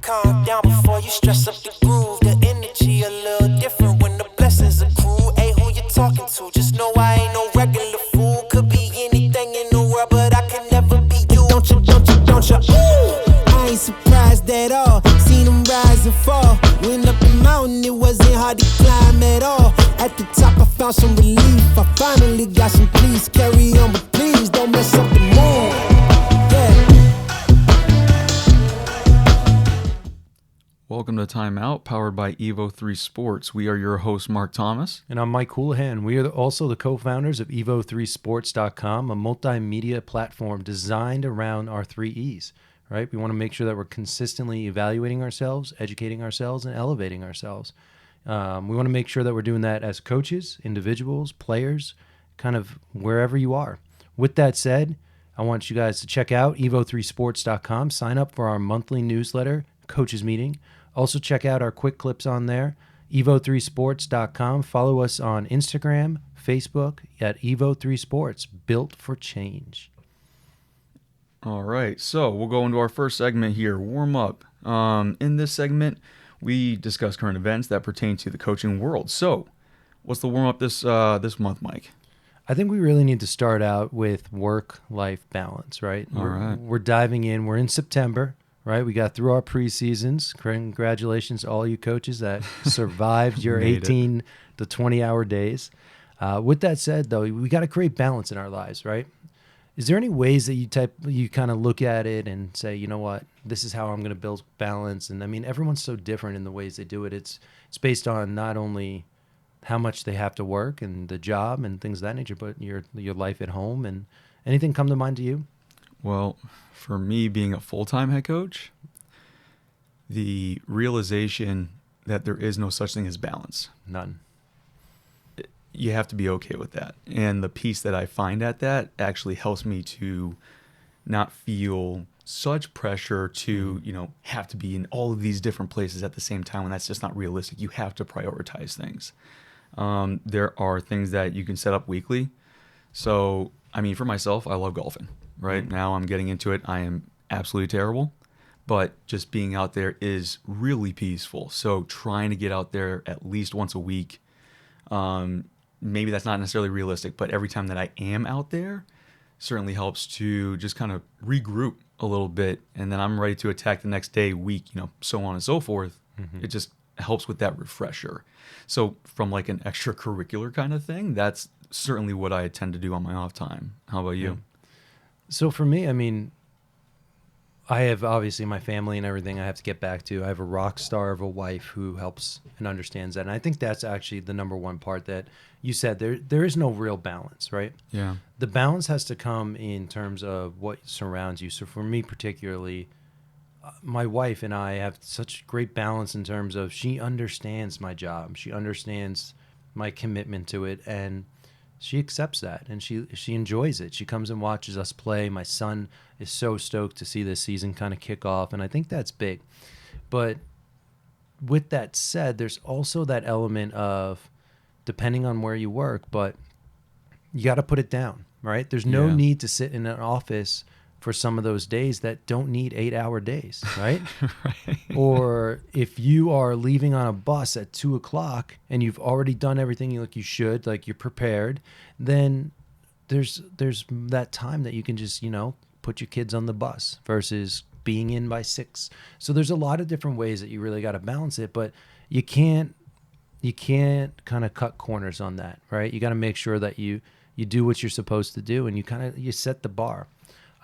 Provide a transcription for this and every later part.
Calm down before you stress up the groove. The energy a little different when the blessings accrue. Hey, who you talking to? Just know I ain't no regular fool. Could be anything in the world, but I can never be you. Don't you, ooh. I ain't surprised at all. Seen them rise and fall. Went up the mountain, it wasn't hard to climb at all. At the top, I found some relief. I finally got some peace. Carry on, but please don't mess up the mood. Yeah. Welcome to Timeout, powered by Evo 3 Sports. We are your host, Mark Thomas. And I'm Mike Houlihan. We are also the co-founders of Evo3Sports.com, a multimedia platform designed around our 3 E's, right? We want to make sure that we're consistently evaluating ourselves, educating ourselves, and elevating ourselves. We want to make sure that we're doing that as coaches, individuals, players, kind of wherever you are. With that said, I want you guys to check out Evo3Sports.com, sign up for our monthly newsletter, coaches meeting. Also check out our quick clips on there, Evo3Sports.com. Follow us on Instagram, Facebook at Evo3Sports, built for change. All right, so we'll go into our first segment here, warm up. In this segment, we discuss current events that pertain to the coaching world. So what's the warm up this month, Mike? I think we really need to start out with work-life balance, right? All right. We're diving in. We're in September. Right, we got through our preseasons. Congratulations to all you coaches that survived your 18 to 20-hour days. With that said, though, we got to create balance in our lives, right? Is there any ways that you kind of look at it and say, you know what, this is how I'm going to build balance? And I mean, everyone's so different in the ways they do it. It's based on not only how much they have to work and the job and things of that nature, but your life at home. And anything come to mind to you? Well, for me being a full-time head coach, the realization that there is no such thing as balance. None. You have to be okay with that. And the peace that I find at that actually helps me to not feel such pressure to, have to be in all of these different places at the same time when that's just not realistic. You have to prioritize things. There are things that you can set up weekly. So, I mean, for myself, I love golfing. Right now I'm getting into it. I am absolutely terrible, but just being out there is really peaceful. So trying to get out there at least once a week, maybe that's not necessarily realistic, but every time that I am out there certainly helps to just kind of regroup a little bit. And then I'm ready to attack the next day, week, so on and so forth. Mm-hmm. It just helps with that refresher. So from like an extracurricular kind of thing, that's certainly what I tend to do on my off time. How about you? Yeah. So for me, I mean, I have obviously my family and everything I have to get back to. I have a rock star of a wife who helps and understands that. And I think that's actually the number one part that you said. There is no real balance, right? Yeah. The balance has to come in terms of what surrounds you. So for me particularly, my wife and I have such great balance in terms of she understands my job. She understands my commitment to it, and she accepts that, and she enjoys it. She comes and watches us play. My son is so stoked to see this season kind of kick off, and I think that's big. But with that said, there's also that element of, depending on where you work, but you got to put it down, right? There's no need to sit in an office for some of those days that don't need 8-hour days, right? Right. Or if you are leaving on a bus at 2:00 and you've already done everything like you should, like you're prepared, then there's that time that you can just, put your kids on the bus versus being in by 6. So there's a lot of different ways that you really got to balance it, but you can't kind of cut corners on that, right? You got to make sure that you do what you're supposed to do, and you set the bar.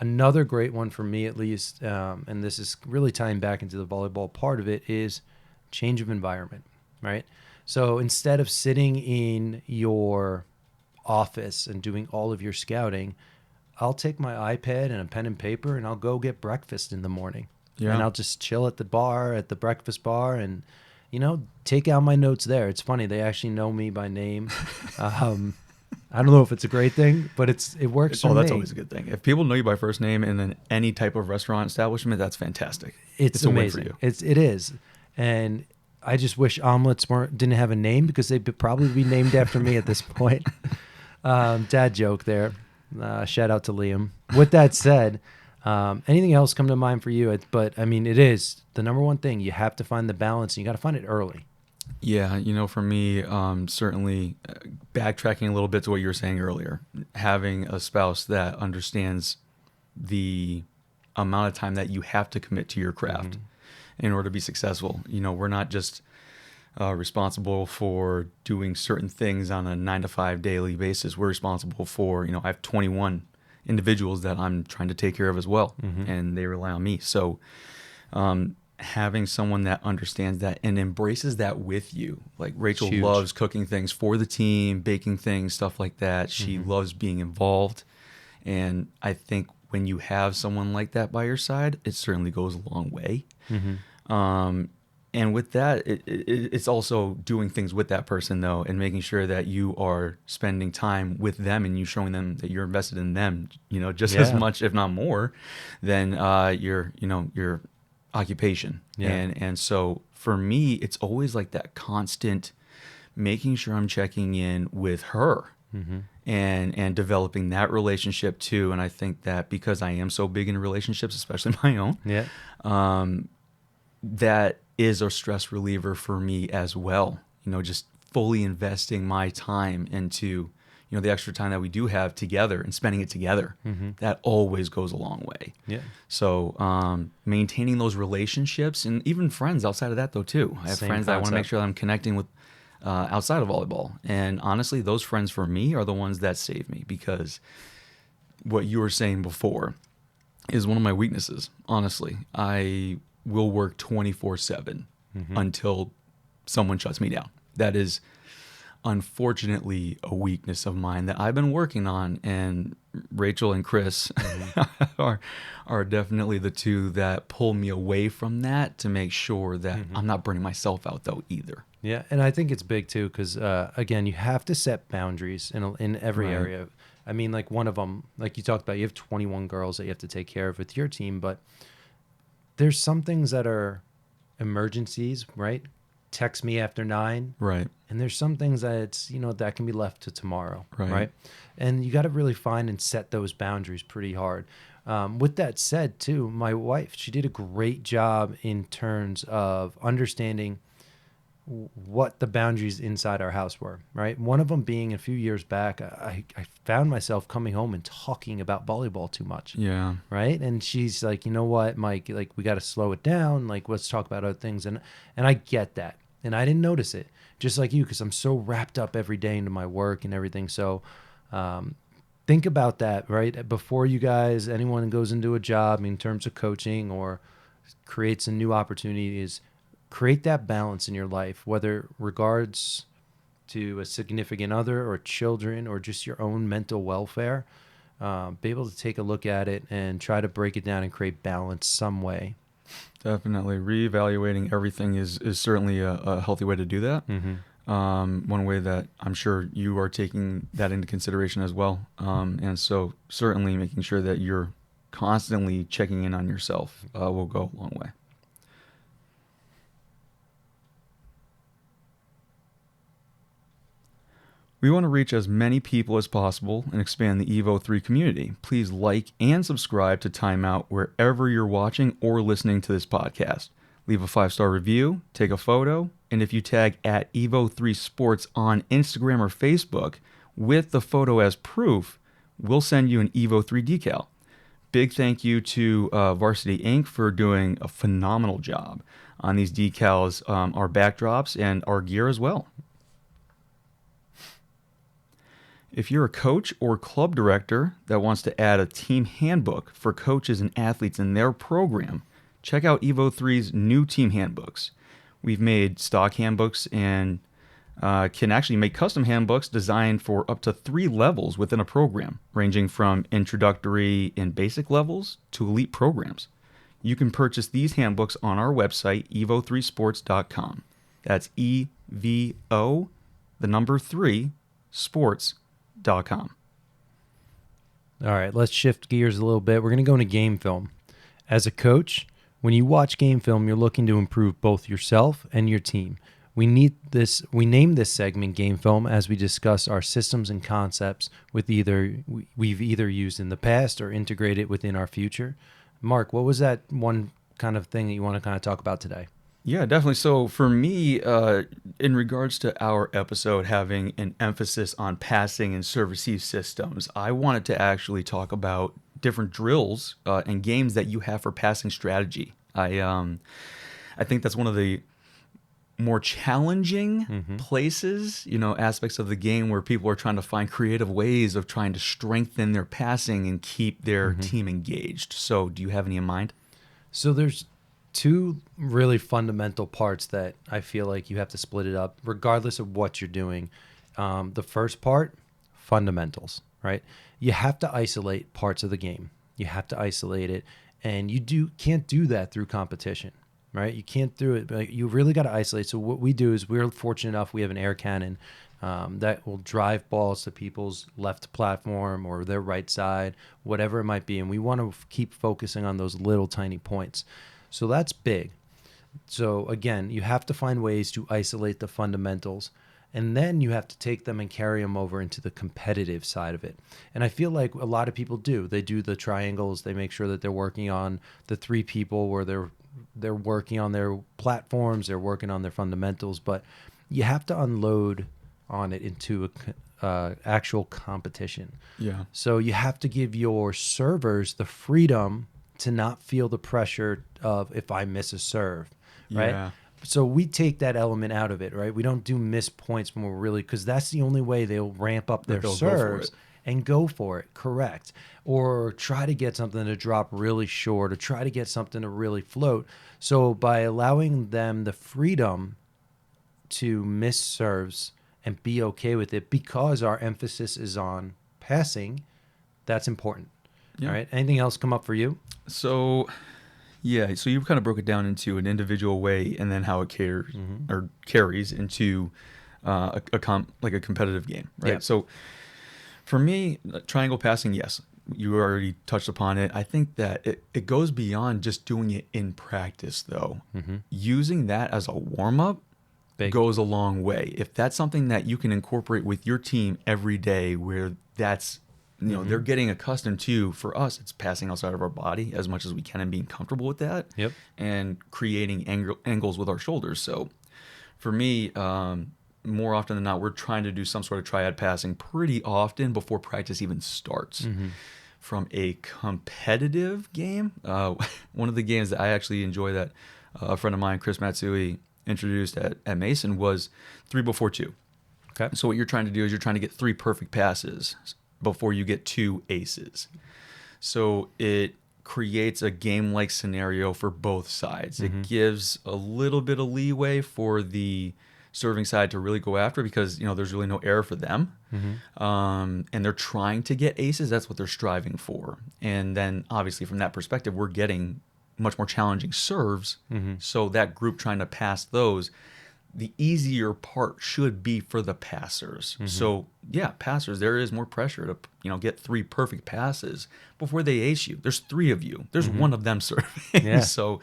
Another great one for me, at least, and this is really tying back into the volleyball part of it, is change of environment, right? So instead of sitting in your office and doing all of your scouting, I'll take my iPad and a pen and paper, and I'll go get breakfast in the morning. Yeah. And I'll just chill at the breakfast bar, and, take out my notes there. It's funny. They actually know me by name. I don't know if it's a great thing, but it works for me. That's always a good thing. If people know you by first name and then any type of restaurant establishment, that's fantastic. It's amazing. A win for you. It is. And I just wish omelets didn't have a name, because they'd probably be named after me at this point. Dad joke there. Shout out to Liam. With that said, Anything else come to mind for you? But I mean, it is the number one thing. You have to find the balance, and you got to find it early. Yeah, for me, certainly backtracking a little bit to what you were saying earlier, having a spouse that understands the amount of time that you have to commit to your craft in order to be successful. We're not just responsible for doing certain things on a 9 to 5 daily basis. We're responsible for, I have 21 individuals that I'm trying to take care of as well, and they rely on me. So, having someone that understands that and embraces that with you. Like Rachel Huge. loves cooking things for the team, baking things, stuff like that. She loves being involved. And I think when you have someone like that by your side, it certainly goes a long way. And with that, it's also doing things with that person, though, and making sure that you are spending time with them and you showing them that you're invested in them, just as much, if not more, than your occupation. Yeah. And so for me, it's always like that constant making sure I'm checking in with her and developing that relationship too. And I think that because I am so big in relationships, especially my own, that is a stress reliever for me as well. Just fully investing my time into, the extra time that we do have together and spending it together. That always goes a long way. Yeah. So maintaining those relationships and even friends outside of that though too. I have Same friends that I want to make concept. sure that I'm connecting with outside of volleyball. And honestly, those friends for me are the ones that save me, because what you were saying before is one of my weaknesses. Honestly, I will work 24/7 until someone shuts me down. That is unfortunately a weakness of mine that I've been working on, and Rachel and Chris are definitely the two that pull me away from that to make sure that I'm not burning myself out though either. Yeah, and I think it's big too because again, you have to set boundaries in every Right. area. I mean, like one of them, like you talked about, you have 21 girls that you have to take care of with your team, but there's some things that are emergencies, right? Text me after 9, Right. and there's some things that it's that can be left to tomorrow, Right. right? And you got to really find and set those boundaries pretty hard. With that said, too, my wife, she did a great job in terms of understanding what the boundaries inside our house were, right? One of them being a few years back, I found myself coming home and talking about volleyball too much, Yeah. right? And she's like, you know what, Mike, like we got to slow it down. Like, let's talk about other things. And I get that. And I didn't notice it, just like you, because I'm so wrapped up every day into my work and everything. So think about that, right? Before you guys, anyone goes into a job in terms of coaching or creates a new opportunity, is create that balance in your life, whether regards to a significant other or children or just your own mental welfare. Be able to take a look at it and try to break it down and create balance some way. Definitely. Reevaluating everything is certainly a healthy way to do that. One way that I'm sure you are taking that into consideration as well. And so certainly making sure that you're constantly checking in on yourself will go a long way. We want to reach as many people as possible and expand the Evo 3 community. Please like and subscribe to Timeout wherever you're watching or listening to this podcast. Leave a 5-star review, take a photo, and if you tag at Evo 3 Sports on Instagram or Facebook with the photo as proof, we'll send you an Evo 3 decal. Big thank you to Varsity Inc. for doing a phenomenal job on these decals, our backdrops, and our gear as well. If you're a coach or club director that wants to add a team handbook for coaches and athletes in their program, check out Evo 3's new team handbooks. We've made stock handbooks and can actually make custom handbooks designed for up to 3 levels within a program, ranging from introductory and basic levels to elite programs. You can purchase these handbooks on our website, evo3sports.com. That's EVO, the number 3, sports.com. All right, let's shift gears a little bit. We're going to go into game film. As a coach, when you watch game film, you're looking to improve both yourself and your team. We named this segment Game Film as we discuss our systems and concepts with we've either used in the past or integrated within our future. Mark, what was that one kind of thing that you want to kind of talk about today? Yeah, definitely. So for me, in regards to our episode having an emphasis on passing and serve receive systems, I wanted to actually talk about different drills and games that you have for passing strategy. I think that's one of the more challenging places, aspects of the game where people are trying to find creative ways of trying to strengthen their passing and keep their team engaged. So do you have any in mind? So there's two really fundamental parts that I feel like you have to split it up regardless of what you're doing. The first part, fundamentals, right? You have to isolate parts of the game. You have to isolate it, and can't do that through competition, right? You can't do it. Like, you really got to isolate. So what we do is we're fortunate enough we have an air cannon that will drive balls to people's left platform or their right side, whatever it might be, and we want to keep focusing on those little tiny points. So that's big. So again, you have to find ways to isolate the fundamentals, and then you have to take them and carry them over into the competitive side of it. And I feel like a lot of people do. They do the triangles. They make sure that they're working on the three people where they're working on their platforms, they're working on their fundamentals, but you have to unload on it into a actual competition. Yeah. So you have to give your servers the freedom to not feel the pressure of if I miss a serve, right? Yeah. So we take that element out of it, right? We don't do missed points when we're really, because that's the only way they'll ramp up their serves and go for it, correct. Or try to get something to drop really short or try to get something to really float. So by allowing them the freedom to miss serves and be okay with it because our emphasis is on passing, that's important. Yeah. All right. Anything else come up for you? So, yeah. So you kind of broke it down into an individual way, and then how it carries into a competitive game, right? Yeah. So, for me, triangle passing, yes, you already touched upon it. I think that it goes beyond just doing it in practice, though. Using that as a warm up goes a long way. If that's something that you can incorporate with your team every day, where that's they're getting accustomed to. For us, it's passing outside of our body as much as we can and being comfortable with that. Yep. And creating angles with our shoulders. So for me, more often than not, we're trying to do some sort of triad passing pretty often before practice even starts. From a competitive game, one of the games that I actually enjoy that a friend of mine, Chris Matsui, introduced at Mason was 3 before 2. Okay. So what you're trying to do is you're trying to get 3 perfect passes before you get 2 aces. So it creates a game-like scenario for both sides. It gives a little bit of leeway for the serving side to really go after, because there's really no error for them. And they're trying to get aces. That's what they're striving for. And then obviously from that perspective, we're getting much more challenging serves. So that group trying to pass those, the easier part should be for the passers. So yeah, passers, there is more pressure to get 3 perfect passes before they ace you. There's 3 of you. There's one of them serving. Yeah. So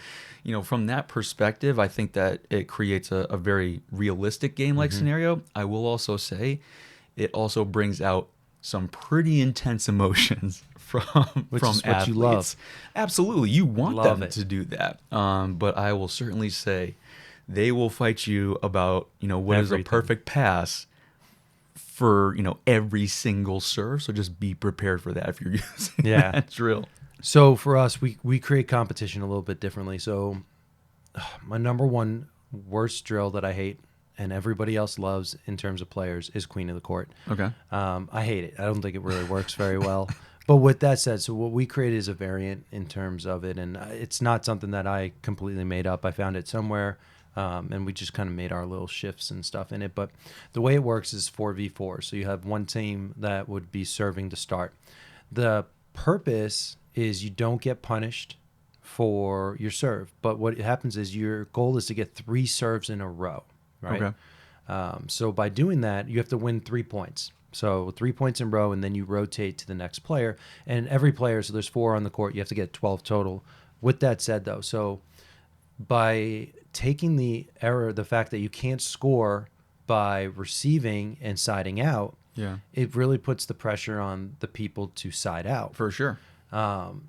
from that perspective, I think that it creates a very realistic game-like scenario. I will also say it also brings out some pretty intense emotions from Which from is what athletes. you love. Absolutely, you want Love them it. to do that. But I will certainly say they will fight you about what is a Everything. perfect pass for every single serve. So just be prepared for that if you're using that drill. So for us, we create competition a little bit differently. So my number one worst drill that I hate and everybody else loves in terms of players is Queen of the Court. Okay. I hate it. I don't think it really works very well. But with that said, so what we created is a variant in terms of it, and it's not something that I completely made up. I found it somewhere, and we just kind of made our little shifts and stuff in it. But the way it works is 4v4. So you have one team that would be serving to start. The purpose is you don't get punished for your serve, but what happens is your goal is to get 3 serves in a row, right? Okay. So by doing that, you have to win 3 points. So 3 points in a row, and then you rotate to the next player. And every player, so there's 4 on the court, you have to get 12 total. With that said, though, so by taking the fact that you can't score by receiving and siding out, Yeah. it really puts the pressure on the people to side out. For sure.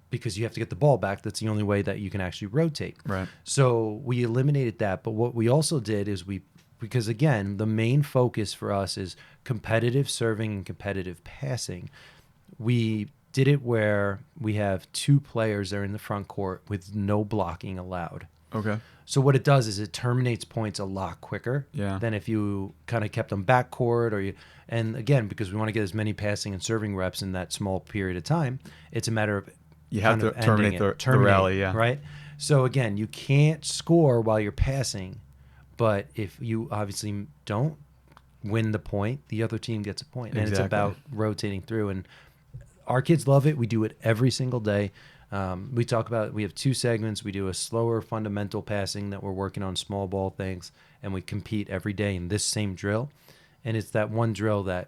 Because you have to get the ball back. That's the only way that you can actually rotate. Right. So we eliminated that. But what we also did is because again, the main focus for us is competitive serving and competitive passing. We did it where we have 2 players that are in the front court with no blocking allowed. Okay. So what it does is it terminates points a lot quicker than if you kind of kept them backcourt and again, because we want to get as many passing and serving reps in that small period of time, it's a matter of You have to terminate the rally, yeah. right? So again, you can't score while you're passing, but if you obviously don't win the point, the other team gets a point. And it's about rotating through. And our kids love it. We do it every single day. We talk about, we have 2 segments. We do a slower fundamental passing that we're working on small ball things, and we compete every day in this same drill. And it's that one drill that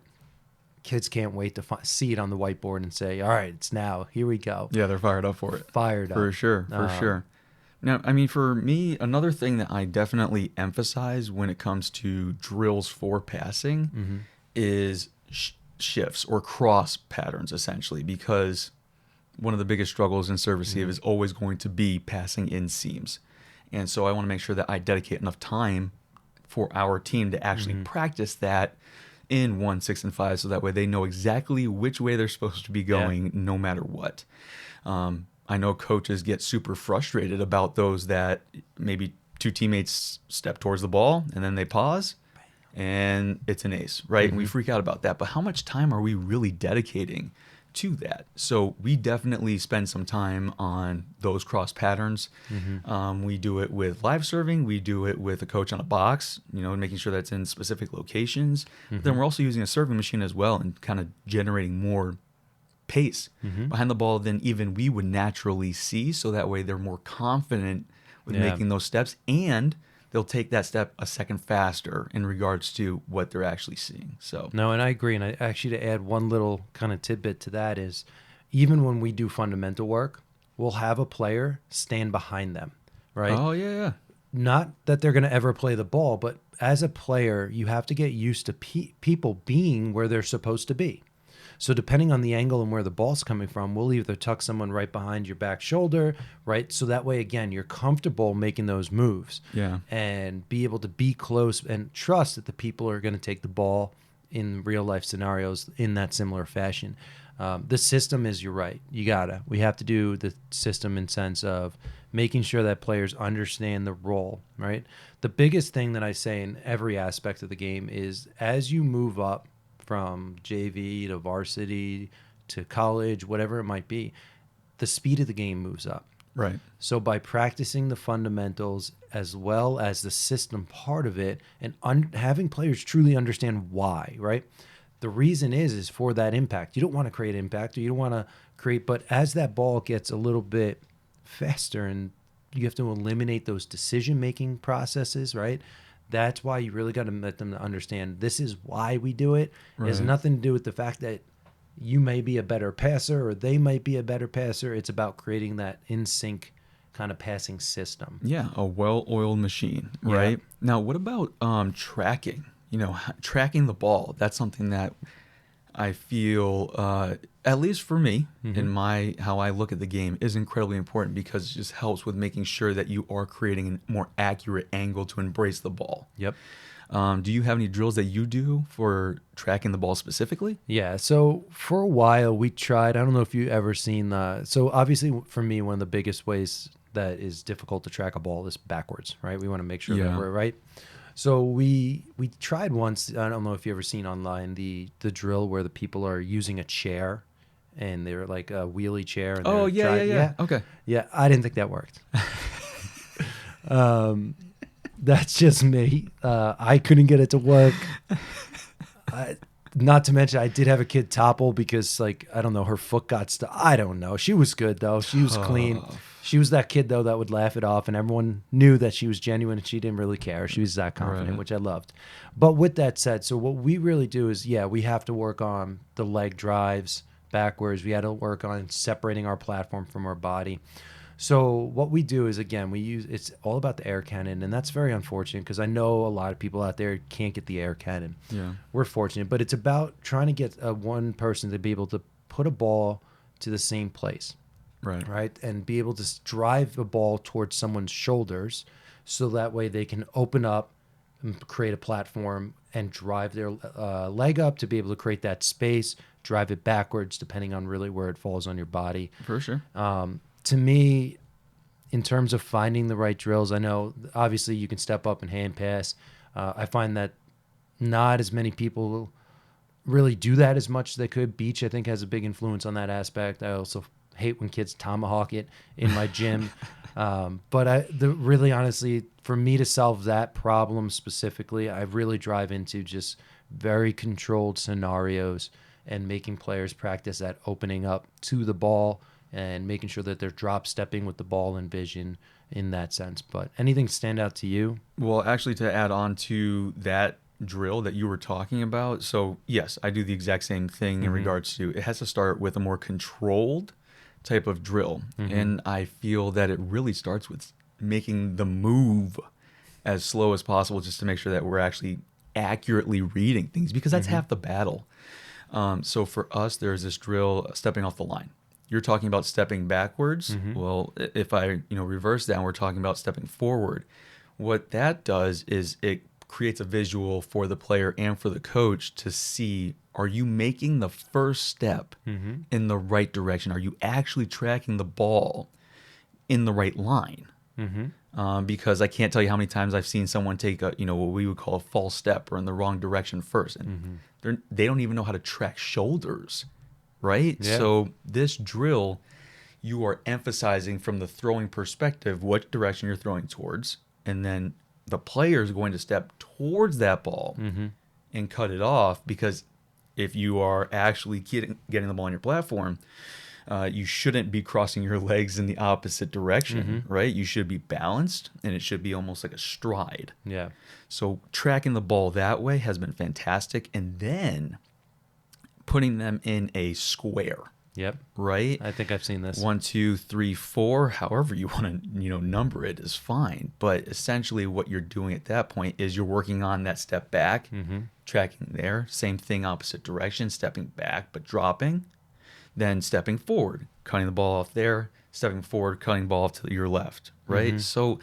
kids can't wait to see it on the whiteboard and say, all right, it's now, here we go. Yeah, they're fired up for it. Fired up. For sure, for sure. Now, I mean, for me, another thing that I definitely emphasize when it comes to drills for passing is shifts or cross patterns, essentially, because one of the biggest struggles in serve receive is always going to be passing in seams. And so I want to make sure that I dedicate enough time for our team to actually practice that in 1, 6, and 5, so that way they know exactly which way they're supposed to be going no matter what. I know coaches get super frustrated about those that maybe 2 teammates step towards the ball and then they pause and it's an ace, right? And we freak out about that. But how much time are we really dedicating to that? So we definitely spend some time on those cross patterns. We do it with live serving. We do it with a coach on a box, making sure that's in specific locations. But then we're also using a serving machine as well and kind of generating more pace behind the ball than even we would naturally see. So that way they're more confident with making those steps, and they'll take that step a second faster in regards to what they're actually seeing. So no, and I agree. And to add one little kind of tidbit to that is, even when we do fundamental work, we'll have a player stand behind them, right? Oh, yeah. Not that they're going to ever play the ball, but as a player, you have to get used to people being where they're supposed to be. So depending on the angle and where the ball's coming from, we'll either tuck someone right behind your back shoulder, right? So that way, again, you're comfortable making those moves and be able to be close and trust that the people are going to take the ball in real life scenarios in that similar fashion. The system is, you're right. We have to do the system in sense of making sure that players understand the role, right? The biggest thing that I say in every aspect of the game is, as you move up from JV to varsity to college, whatever it might be, the speed of the game moves up. Right. So by practicing the fundamentals as well as the system part of it, and having players truly understand why, right? The reason is for that impact. You don't want to create impact, or you don't want to create, but as that ball gets a little bit faster and you have to eliminate those decision-making processes, right? That's why you really got to let them understand this is why we do it. It has nothing to do with the fact that you may be a better passer or they might be a better passer. It's about creating that in sync kind of passing system. Yeah, a well-oiled machine, right? Now, what about tracking? Tracking the ball. That's something that I feel, at least for me, in how I look at the game, is incredibly important, because it just helps with making sure that you are creating a more accurate angle to embrace the ball. Yep. Do you have any drills that you do for tracking the ball specifically? Yeah. So for a while we tried, I don't know if you've ever seen so obviously for me, one of the biggest ways that is difficult to track a ball is backwards, right? We want to make sure that we're right. So we tried once, I don't know if you ever seen online the drill where the people are using a chair and they're like a wheelie chair. And yeah. Okay. Yeah, I didn't think that worked. That's just me. I couldn't get it to work. Not to mention, I did have a kid topple because, I don't know, her foot got stuck. I don't know. She was good, though. She was clean. She was that kid, though, that would laugh it off, and everyone knew that she was genuine and she didn't really care. She was that confident, which I loved. But with that said, so what we really do is, we have to work on the leg drives backwards. We had to work on separating our platform from our body. So what we do is, again, it's all about the air cannon, and that's very unfortunate because I know a lot of people out there can't get the air cannon. Yeah. We're fortunate, but it's about trying to get one person to be able to put a ball to the same place, Right. right? And be able to drive the ball towards someone's shoulders so that way they can open up and create a platform and drive their leg up to be able to create that space, drive it backwards depending on really where it falls on your body. For sure. To me, in terms of finding the right drills, I know obviously you can step up and hand pass. I find that not as many people really do that as much as they could. Beach, I think, has a big influence on that aspect. I also hate when kids tomahawk it in my gym. But really honestly, for me to solve that problem specifically, I really drive into just very controlled scenarios and making players practice at opening up to the ball and making sure that they're drop stepping with the ball in vision in that sense. But anything stand out to you? Well, actually, to add on to that drill that you were talking about, so yes, I do the exact same thing in regards to it has to start with a more controlled type of drill. And I feel that it really starts with making the move as slow as possible just to make sure that we're actually accurately reading things, because that's half the battle. So for us, there's this drill, stepping off the line. You're talking about stepping backwards. Well, if I reverse that and we're talking about stepping forward, what that does is it creates a visual for the player and for the coach to see, are you making the first step in the right direction? Are you actually tracking the ball in the right line? Because I can't tell you how many times I've seen someone take a, what we would call a false step or in the wrong direction first, and they don't even know how to track shoulders, right? Yeah. So this drill, you are emphasizing from the throwing perspective what direction you're throwing towards, and then the player is going to step towards that ball and cut it off, because if you are actually getting the ball on your platform, you shouldn't be crossing your legs in the opposite direction, right? You should be balanced, and it should be almost like a stride. Yeah. So tracking the ball that way has been fantastic. And then putting them in a square, Yep. right? I think I've seen this. 1, 2, 3, 4, however you want to, number it is fine. But essentially what you're doing at that point is you're working on that step back, tracking there, same thing, opposite direction, stepping back, but dropping, then stepping forward, cutting the ball off there, stepping forward, cutting the ball off to your left, right? So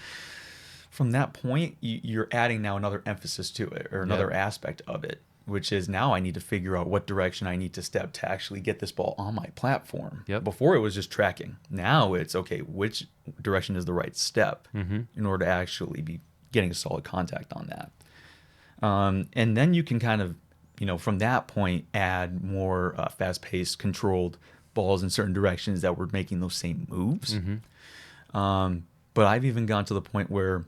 from that point, you're adding now another emphasis to it, or another aspect of it, which is now I need to figure out what direction I need to step to actually get this ball on my platform. Yep. Before it was just tracking. Now it's, okay, which direction is the right step in order to actually be getting a solid contact on that. And then you can kind of, from that point, add more fast-paced, controlled balls in certain directions that were making those same moves. But I've even gone to the point where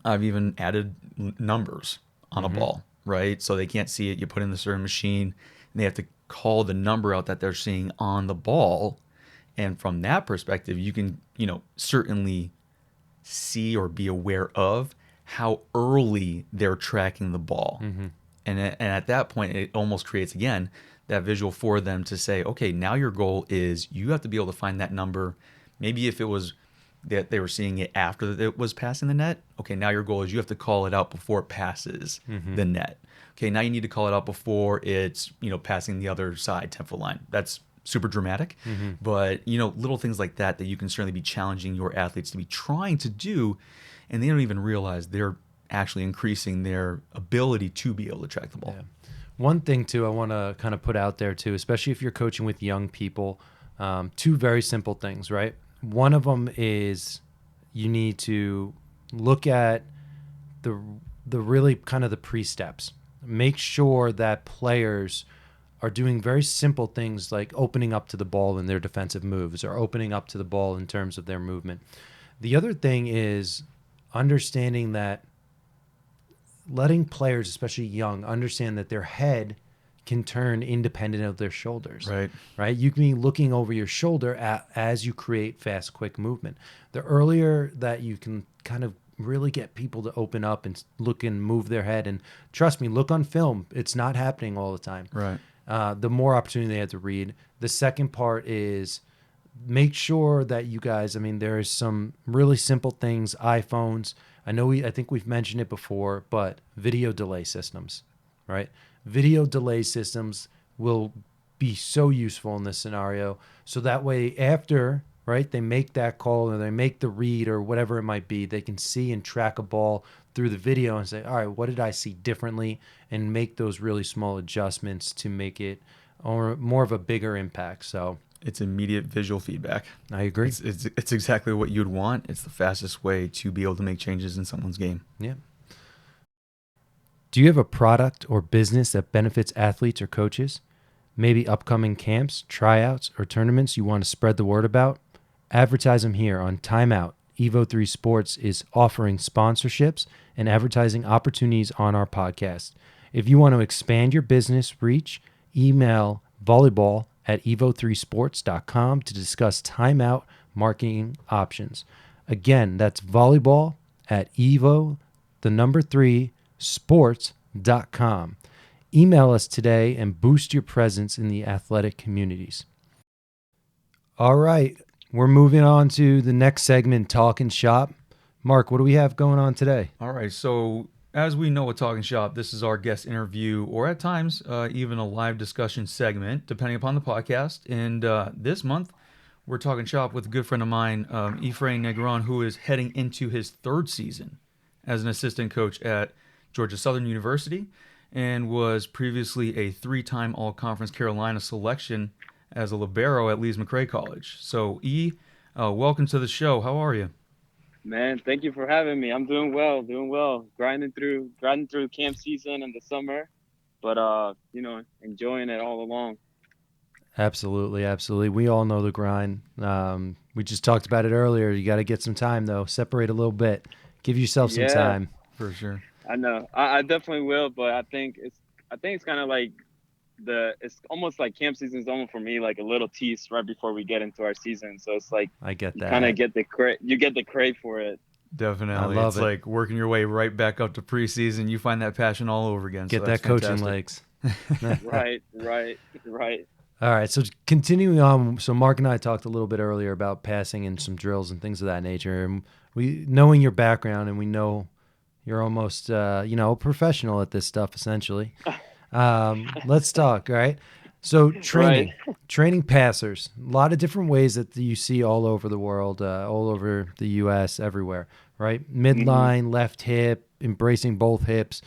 I've even added numbers on a ball, right? So they can't see it. You put in the certain machine, and they have to call the number out that they're seeing on the ball. And from that perspective, you can, certainly see or be aware of how early they're tracking the ball. And at that point, it almost creates, again, that visual for them to say, okay, now your goal is you have to be able to find that number. Maybe if it was that they were seeing it after it was passing the net, okay, now your goal is you have to call it out before it passes the net. Okay, now you need to call it out before it's, passing the other side 10-foot line. That's super dramatic. But, little things like that you can certainly be challenging your athletes to be trying to do, and they don't even realize they're actually increasing their ability to be able to track the ball. Yeah. One thing, too, I want to kind of put out there, too, especially if you're coaching with young people, two very simple things, right? One of them is you need to look at the really kind of the pre-steps. Make sure that players are doing very simple things like opening up to the ball in their defensive moves or opening up to the ball in terms of their movement. The other thing is understanding that letting players, especially young, understand that their head can turn independent of their shoulders. Right? You can be looking over your shoulder as you create fast, quick movement. The earlier that you can kind of really get people to open up and look and move their head, and trust me, look on film. It's not happening all the time. Right. The more opportunity they have to read. The second part is make sure that you guys, I mean, there's some really simple things, iPhones. I think we've mentioned it before, but video delay systems, right? Video delay systems will be so useful in this scenario. So that way, after, right, they make that call or they make the read or whatever it might be, they can see and track a ball through the video and say, all right, what did I see differently? And make those really small adjustments to make it or more of a bigger impact. So It's immediate visual feedback. I agree. It's exactly what you'd want. It's the fastest way to be able to make changes in someone's game. Yeah. Do you have a product or business that benefits athletes or coaches? Maybe upcoming camps, tryouts, or tournaments you want to spread the word about? Advertise them here on Timeout. Evo3 Sports is offering sponsorships and advertising opportunities on our podcast. If you want to expand your business reach, email volleyball@evo3sports.com to discuss Timeout marketing options. Again, that's volleyball@evo3sports.com. Email us today and boost your presence in the athletic communities. All right, we're moving on to the next segment, Talking Shop. Mark, what do we have going on today? All right, so as we know at Talking Shop, this is our guest interview, or at times even a live discussion segment, depending upon the podcast. And this month, we're talking shop with a good friend of mine, Efrain Negron, who is heading into his third season as an assistant coach at Georgia Southern University, and was previously a 3-time All-Conference Carolina selection as a libero at Lees McRae College. So, welcome to the show. How are you? Man, thank you for having me. I'm doing well. Grinding through camp season in the summer, but enjoying it all along. Absolutely. We all know the grind. We just talked about it earlier. You got to get some time, though. Separate a little bit. Give yourself some time. For sure. I know. I definitely will, but I think it's kind of like it's almost like camp season is almost for me like a little tease right before we get into our season. So it's like I get that. You kind of get the crave for it. Definitely. It's like working your way right back up to preseason. You find that passion all over again. Get so that coaching legs. Right. All right, so continuing on, so Mark and I talked a little bit earlier about passing and some drills and things of that nature. And knowing your background, and we know you're almost, a professional at this stuff, essentially. Let's talk, all right? So training passers, a lot of different ways that you see all over the world, all over the U.S., everywhere, right? Midline, left hip, embracing both hips.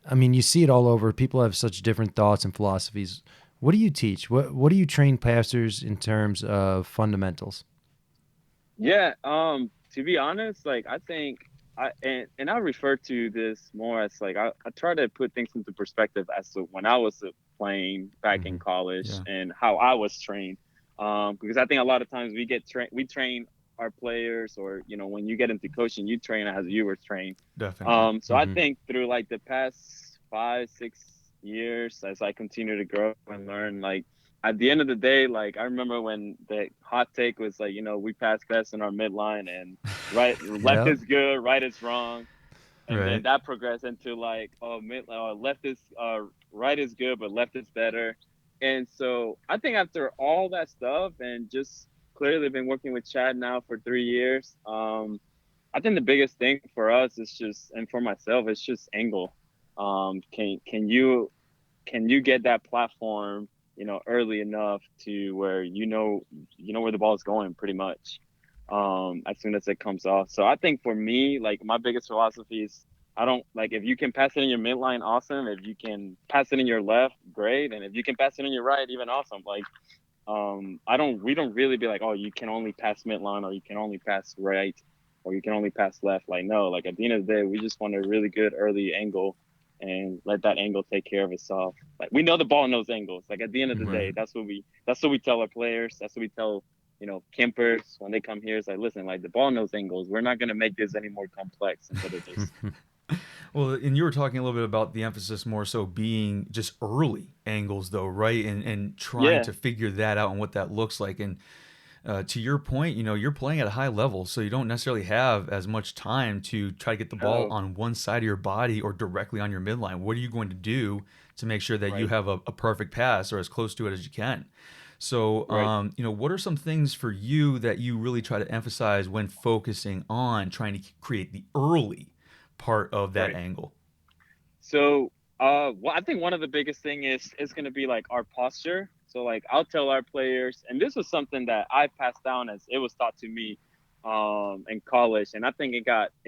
I mean, you see it all over. People have such different thoughts and philosophies. What do you teach? What do you train passers in terms of fundamentals? Yeah, to be honest, like I think I refer to this more as like I try to put things into perspective as to when I was playing back in college and how I was trained. Because I think a lot of times we train our players, or when you get into coaching, you train as you were trained. Definitely. So I think through like the past 5-6 years, as I continue to grow and learn, like at the end of the day, like I remember when the hot take was like, we pass best in our midline, and left is good, right is wrong, and then that progressed into like left is right is good, but left is better. And so I think after all that stuff and just clearly been working with Chad now for 3 years, I think the biggest thing for us is just, and for myself, it's just angle. Can you get that platform, early enough to where you know where the ball is going pretty much, as soon as it comes off. So I think for me, like my biggest philosophy is I don't like, if you can pass it in your midline, awesome. If you can pass it in your left, great. And if you can pass it in your right, even awesome. Like we don't really be like, oh, you can only pass midline, or you can only pass right, or you can only pass left. Like no, like at the end of the day, we just want a really good early angle and let that angle take care of itself. Like we know the ball knows angles. Like at the end of the day, that's what we tell our players. That's what we tell, campers when they come here. It's like, listen, like the ball knows angles. We're not going to make this any more complex than what it is. Well, and you were talking a little bit about the emphasis more so being just early angles though, right? And trying to figure that out and what that looks like. And to your point, you're playing at a high level, so you don't necessarily have as much time to try to get the ball on one side of your body or directly on your midline. What are you going to do to make sure that you have a perfect pass or as close to it as you can? So, Right. what are some things for you that you really try to emphasize when focusing on trying to create the early part of that Right. angle? So, well, I think one of the biggest thing is going to be like our posture. So, like, I'll tell our players, and this was something that I passed down as it was taught to me, in college, and I think it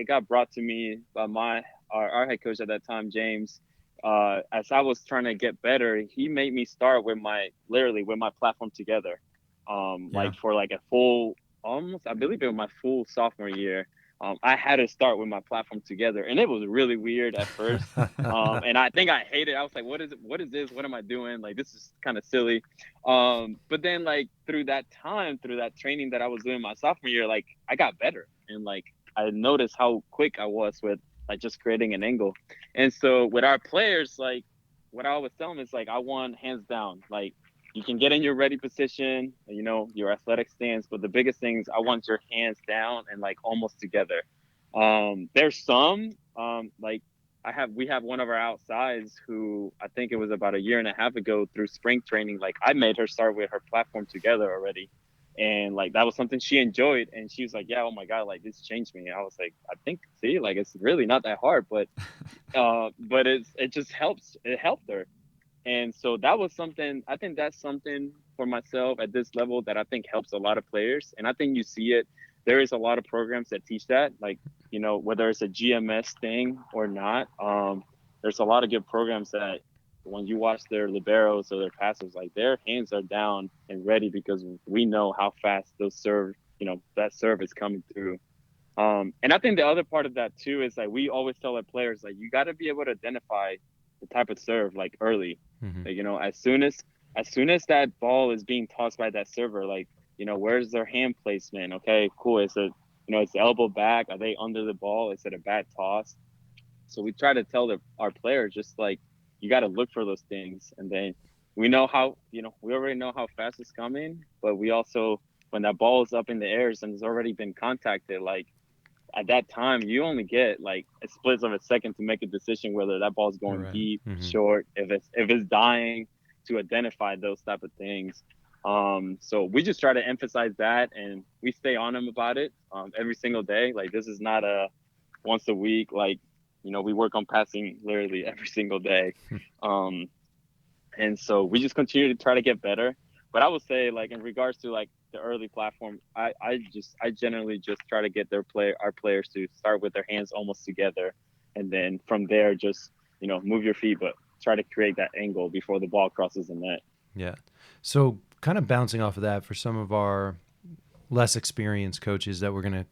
got brought to me by our head coach at that time, James. As I was trying to get better, he made me start with literally with my platform together, Yeah. like for like a full, almost, I believe it was my full sophomore year. I had to start with my platform together, and it was really weird at first. And I think I hated it. I was like, what is it? What is this? What am I doing? Like, this is kind of silly. But then like through that time, through that training that I was doing my sophomore year, like I got better. And like I noticed how quick I was with like just creating an angle. And so with our players, like what I always tell them is like, I want hands down, like you can get in your ready position, your athletic stance, but the biggest thing is I want your hands down and like almost together. There's some, like we have one of our outsides who I think it was about a year and a half ago through spring training. Like I made her start with her platform together already. And like that was something she enjoyed. And she was like, yeah, oh my God, like this changed me. And I was like, I think, see, like it's really not that hard, but it just helps. It helped her. And so that was something, I think that's something for myself at this level that I think helps a lot of players. And I think you see it. There is a lot of programs that teach that, like, whether it's a GMS thing or not. There's a lot of good programs that when you watch their liberos or their passers, like their hands are down and ready because we know how fast that serve is coming through. And I think the other part of that too is like we always tell our players, like, you got to be able to identify the type of serve like early. Mhm. Like, as soon as that ball is being tossed by that server, like, where's their hand placement? Okay, cool. It's the elbow back. Are they under the ball? Is it a bad toss? So we try to tell our players just like you got to look for those things, and then we already know how fast it's coming, but we also when that ball is up in the air and it's already been contacted, like at that time, you only get like a split of a second to make a decision whether that ball's going Right. deep, Mhm. short, if it's dying, to identify those type of things. So we just try to emphasize that, and we stay on them about it every single day. Like this is not a once a week. Like we work on passing literally every single day. Um, and so we just continue to try to get better. But I would say, like in regards to like the early platform, I generally just try to get our players to start with their hands almost together, and then from there just move your feet, but try to create that angle before the ball crosses the net. Yeah. So, kind of bouncing off of that for some of our less experienced coaches that we're going to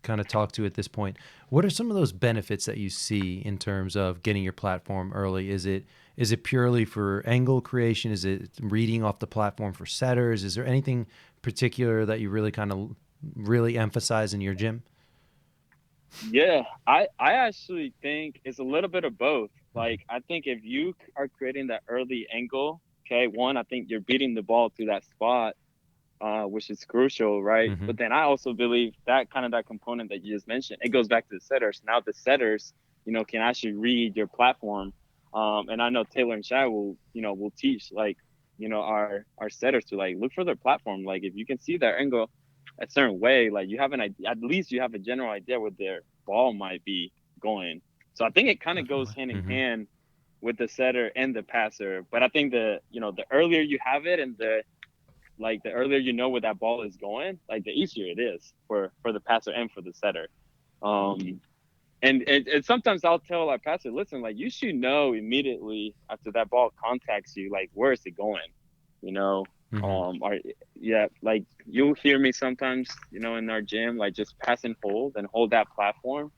kind of talk to at this point, what are some of those benefits that you see in terms of getting your platform early? Is it purely for angle creation? Is it reading off the platform for setters? Is there anything particular that you really kind of really emphasize in your gym? Yeah, I actually think it's a little bit of both. Like I think if you are creating that early angle, okay, one, I think you're beating the ball to that spot, which is crucial, right? Mm-hmm. But then I also believe that component that you just mentioned, it goes back to the setters. Now the setters, can actually read your platform. And I know Taylor and Shad will teach like, our setters to like look for their platform. Like if you can see their angle a certain way, like you have an idea, at least you have a general idea where their ball might be going. So I think it kind of goes Definitely. hand in Mm-hmm. hand with the setter and the passer. But I think the earlier you have it and the earlier where that ball is going, like the easier it is for the passer and for the setter. And sometimes I'll tell our passer, listen, like you should know immediately after that ball contacts you, like where is it going, you know? Mm-hmm. Or yeah, like you'll hear me sometimes, in our gym, like just pass and hold that platform.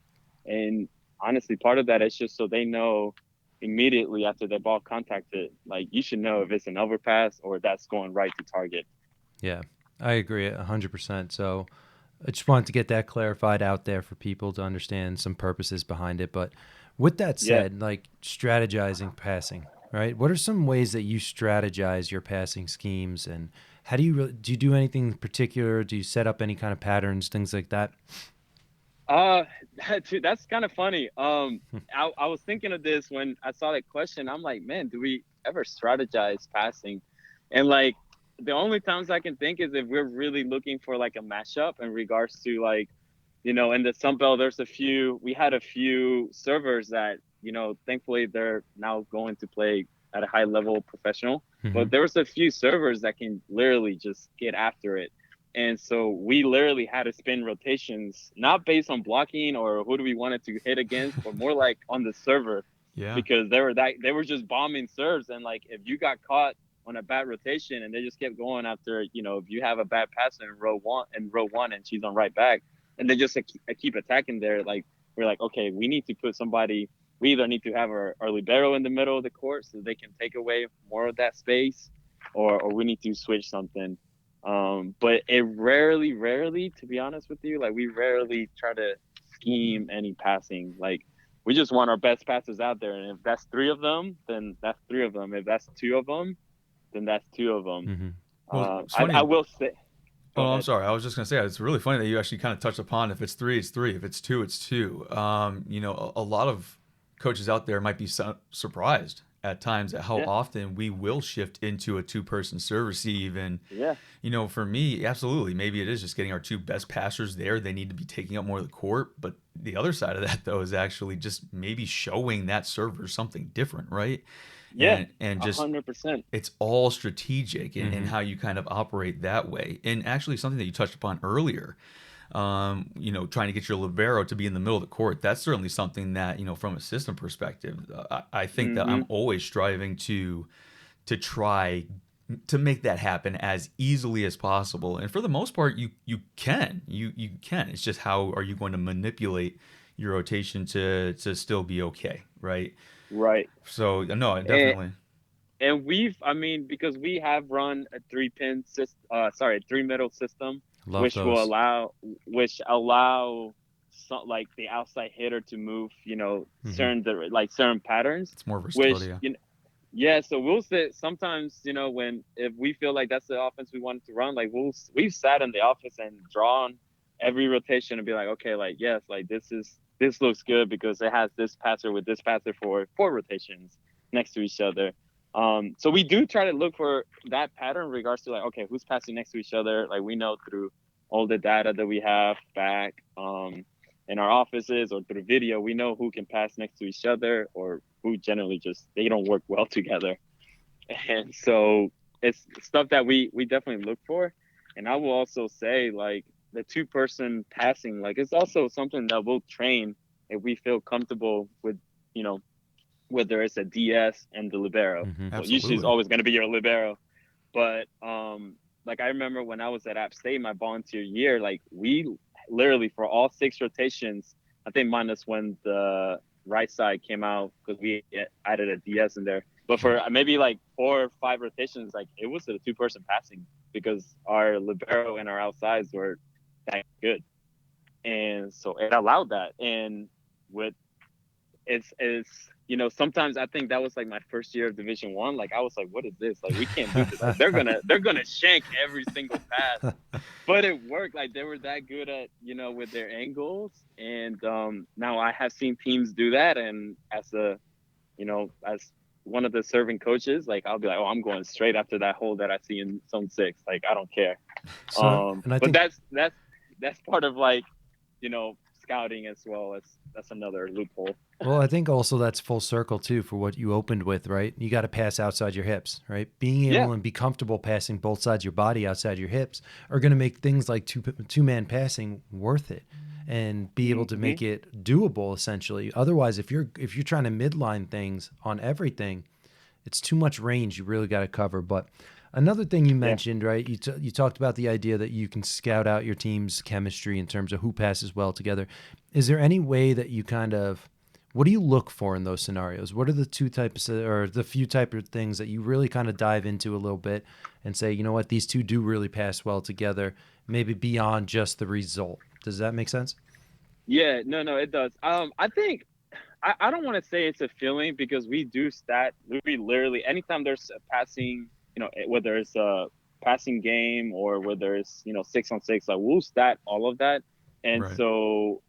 And honestly, part of that is just so they know immediately after the ball contacted, like you should know if it's an overpass or that's going right to target. Yeah, I agree 100%. So I just wanted to get that clarified out there for people to understand some purposes behind it. But with that Yeah. said, like strategizing passing, right? What are some ways that you strategize your passing schemes, and how do you do anything particular? Do you set up any kind of patterns, things like that? Uh, that's kind of funny. I was thinking of this when I saw that question. I'm like, man, do we ever strategize passing? And like the only times I can think is if we're really looking for like a matchup in regards to like, in the Sun Belt, we had a few servers that, thankfully they're now going to play at a high level professional, but there was a few servers that can literally just get after it. And so we literally had to spin rotations, not based on blocking or who do we want it to hit against, but more like on the server. Yeah. Because they were just bombing serves. And like, if you got caught on a bad rotation and they just kept going after, if you have a bad passer in row one and she's on right back, and they just keep attacking there, like, we're like, okay, we need to put somebody, we either need to have our libero in the middle of the court so they can take away more of that space, or we need to switch something. But it rarely, to be honest with you, like we rarely try to scheme any passing. Like we just want our best passes out there. And if that's 3 of them, then that's 3 of them. If that's 2 of them, then that's 2 of them. Well, it's funny. I will say. Oh, I'm sorry. I was just going to say, it's really funny that you actually kind of touched upon if it's 3, it's 3. If it's 2, it's 2. A lot of coaches out there might be surprised at times at how often we will shift into a 2-person serve receive. And, for me, absolutely, maybe it is just getting our 2 best passers there. They need to be taking up more of the court. But the other side of that, though, is actually just maybe showing that server something different, right? Yeah, and just 100%. It's all strategic in how you kind of operate that way. And actually something that you touched upon earlier, trying to get your libero to be in the middle of the court. That's certainly something that, from a system perspective, I think that I'm always striving to try to make that happen as easily as possible. And for the most part, you can. It's just how are you going to manipulate your rotation to still be okay, right? Right. So no, definitely. And because we have run a 3-pin system, 3-middle system, Love which those. will allow some, like the outside hitter to move, certain patterns. It's more versatility. So we'll sit sometimes, if we feel like that's the offense we wanted to run, like we've sat in the office and drawn every rotation and be like, okay, like, yes, like this looks good because it has this passer with this passer for 4 rotations next to each other. So we do try to look for that pattern in regards to like, okay, who's passing next to each other? Like we know through all the data that we have back in our offices or through video, we know who can pass next to each other or who generally they don't work well together. And so it's stuff that we definitely look for. And I will also say like the 2-person passing, like it's also something that we'll train if we feel comfortable with, whether it's a DS and the libero. Well, usually it's always going to be your libero. But like I remember when I was at App State, my volunteer year, like we literally for all 6 rotations, I think minus when the right side came out because we added a DS in there. But for maybe like 4 or 5 rotations, like it was a 2-person passing because our libero and our outsides were that good. And so it allowed that. And with it's sometimes I think that was like my first year of Division 1. Like I was like, what is this? Like we can't do this. Like, they're gonna shank every single pass. But it worked. Like they were that good at with their angles. And now I have seen teams do that. And as as one of the serving coaches, like I'll be like, oh, I'm going straight after that hole that I see in zone 6. Like I don't care. And I but think that's part of like scouting as well. That's another loophole. Well, I think also that's full circle too for what you opened with, right? You got to pass outside your hips, right? Being able and be comfortable passing both sides of your body outside your hips are going to make things like two-man passing worth it and be able to make it doable essentially. Otherwise, if you're trying to midline things on everything, it's too much range you really got to cover. But another thing you mentioned, right? You talked about the idea that you can scout out your team's chemistry in terms of who passes well together. Is there any way that you what do you look for in those scenarios? What are the the few type of things that you really kind of dive into a little bit and say, you know what, these two do really pass well together, maybe beyond just the result? Does that make sense? Yeah, no, it does. I think I don't want to say it's a feeling because we do we literally anytime there's a passing, whether it's a passing game or whether it's 6-on-6, like we'll stat all of that, and so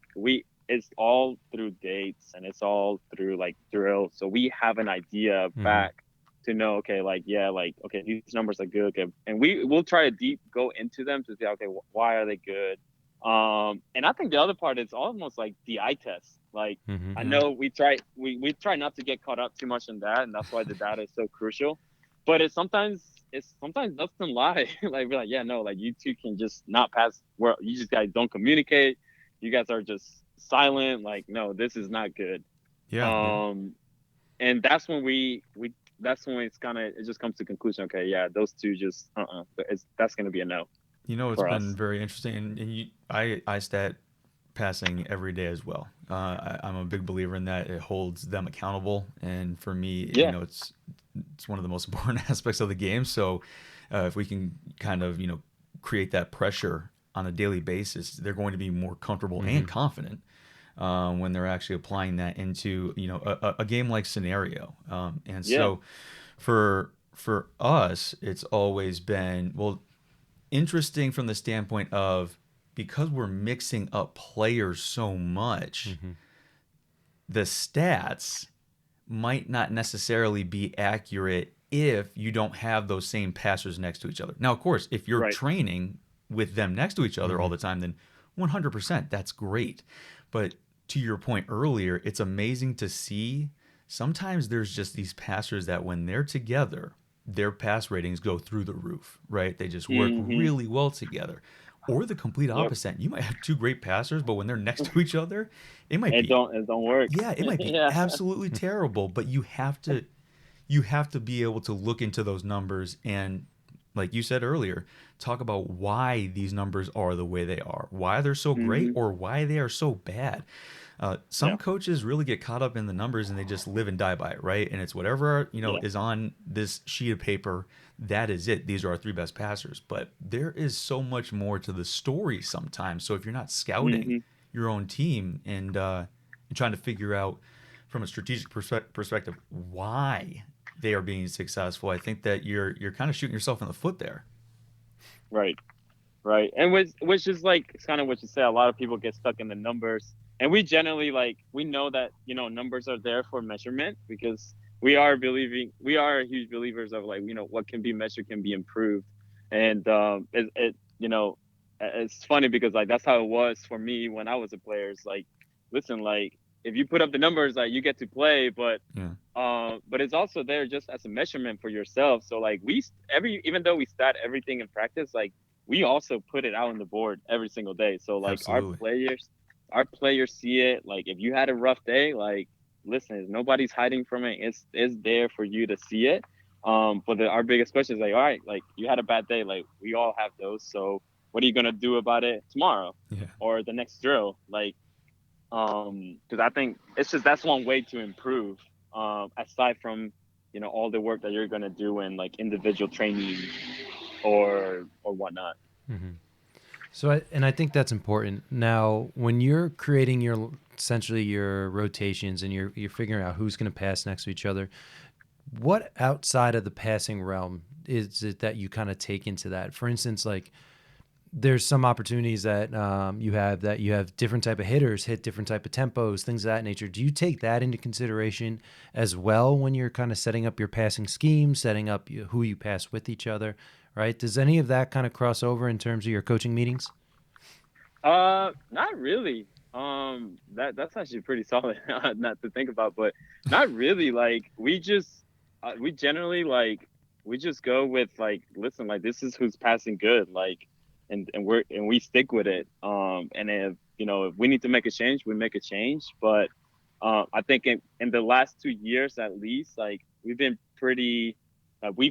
it's all through dates and it's all through like drill. So we have an idea back to know, okay, like, yeah, like, okay, these numbers are good. Okay. And we'll try to go into them to say, okay, why are they good? And I think the other part is almost like the eye test. Like, Mm-hmm. I know we try not to get caught up too much in that, and that's why the data is so crucial. But it sometimes doesn't lie. Like, we're like, yeah, no, like, you two can just not pass. Where you just guys don't communicate. You guys are just silent. Like, no, this is not good. Yeah. And that's when that's when it just comes to conclusion. Okay, yeah, those two just that's gonna be a no You know, it's for been us. very interesting, and I stat passing every day as well. I'm a big believer in that. It holds them accountable, and for me, Yeah. it's one of the most important aspects of the game. So, if we can kind of create that pressure on a daily basis, they're going to be more comfortable and confident when they're actually applying that into a game like scenario. And Yeah. so, for us, it's always been interesting from the standpoint of, because we're mixing up players so much, the stats might not necessarily be accurate if you don't have those same passers next to each other. Now, of course, if you're Right. training with them next to each other all the time, then 100%, that's great. But to your point earlier, it's amazing to see sometimes there's just these passers that when they're together, their pass ratings go through the roof, right? They just work Mm-hmm. really well together. Or the complete Yep. opposite. You might have two great passers, but when they're next to each other, it might It be don't work. yeah, it might be Yeah. absolutely terrible, but you have to be able to look into those numbers and, like you said earlier, talk about why these numbers are the way they are, why they're so great, Mm-hmm. or why they are so bad. Some Yeah. coaches really get caught up in the numbers and they just live and die by it, right? And it's whatever Yeah. is on this sheet of paper. That is it. These are our three best passers. But there is so much more to the story sometimes. So if you're not scouting Mm-hmm. your own team and trying to figure out from a strategic perspective why they are being successful, I think that you're kind of shooting yourself in the foot there. Right. Right. And which is like, it's kind of what you say. A lot of people get stuck in the numbers, and we generally, like, we know that numbers are there for measurement, because we are huge believers of, like, what can be measured can be improved. And it's funny because, like, that's how it was for me when I was a player. It's like, listen, like, if you put up the numbers, like, you get to play, but Yeah. but it's also there just as a measurement for yourself. So, like, even though we stat everything in practice, like, we also put it out on the board every single day. So, like, Absolutely. our players see it. Like, if you had a rough day, like, listen, nobody's hiding from it. It's there for you to see it. But our biggest question is, like, all right, like, you had a bad day. Like, we all have those. So what are you gonna do about it tomorrow Yeah. or the next drill? Like, because I think it's just, that's one way to improve. Aside from all the work that you're gonna do in, like, individual training or whatnot. So, I think that's important. Now, when you're creating essentially your rotations and you're figuring out who's going to pass next to each other, what outside of the passing realm is it that you kind of take into that? For instance, like, there's some opportunities that you have different type of hitters hit different type of tempos, things of that nature. Do you take that into consideration as well when you're kind of setting up your passing scheme, setting up who you pass with each other, right? Does any of that kind of cross over in terms of your coaching meetings? Not really. That's actually pretty solid not to think about, but not really. Like, we generally, like, we just go with, like, listen, like, this is who's passing good, like, and we stick with it. And if we need to make a change, we make a change. But I think in the last 2 years at least, like, we've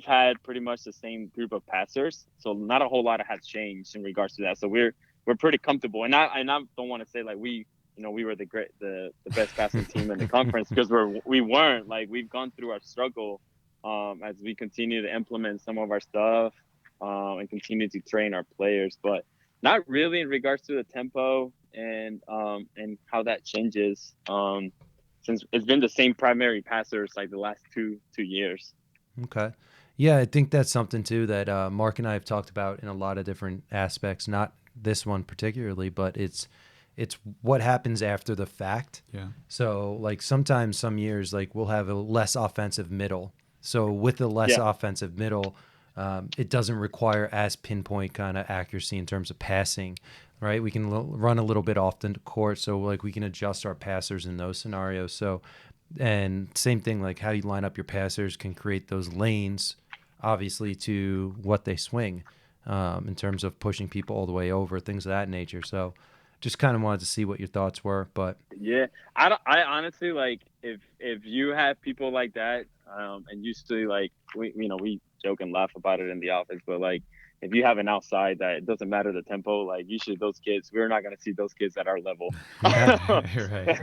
had pretty much the same group of passers, so not a whole lot has changed in regards to that. So we're pretty comfortable. And I don't want to say, like, we were the best passing team in the conference, because we weren't. Like, we've gone through our struggle as we continue to implement some of our stuff and continue to train our players, but not really in regards to the tempo and how that changes. Since it's been the same primary passers, like, the last two years. Okay. Yeah, I think that's something too that Mark and I have talked about in a lot of different aspects, not this one particularly, but it's what happens after the fact. Yeah. So, like, sometimes some years, like, we'll have a less offensive middle So with the less Yeah. offensive middle, it doesn't require as pinpoint kind of accuracy in terms of passing, right? We can run a little bit off the court, so like we can adjust our passers in those scenarios. So, and same thing, like how you line up your passers can create those lanes, obviously, to what they swing, in terms of pushing people all the way over, things of that nature. So, just kind of wanted to see what your thoughts were, but Yeah, I don't. I honestly like if you have people like that, and usually like we joke and laugh about it in the office, but like if you have an outside that it doesn't matter the tempo, like usually those kids, we're not gonna see those kids at our level. Yeah, right.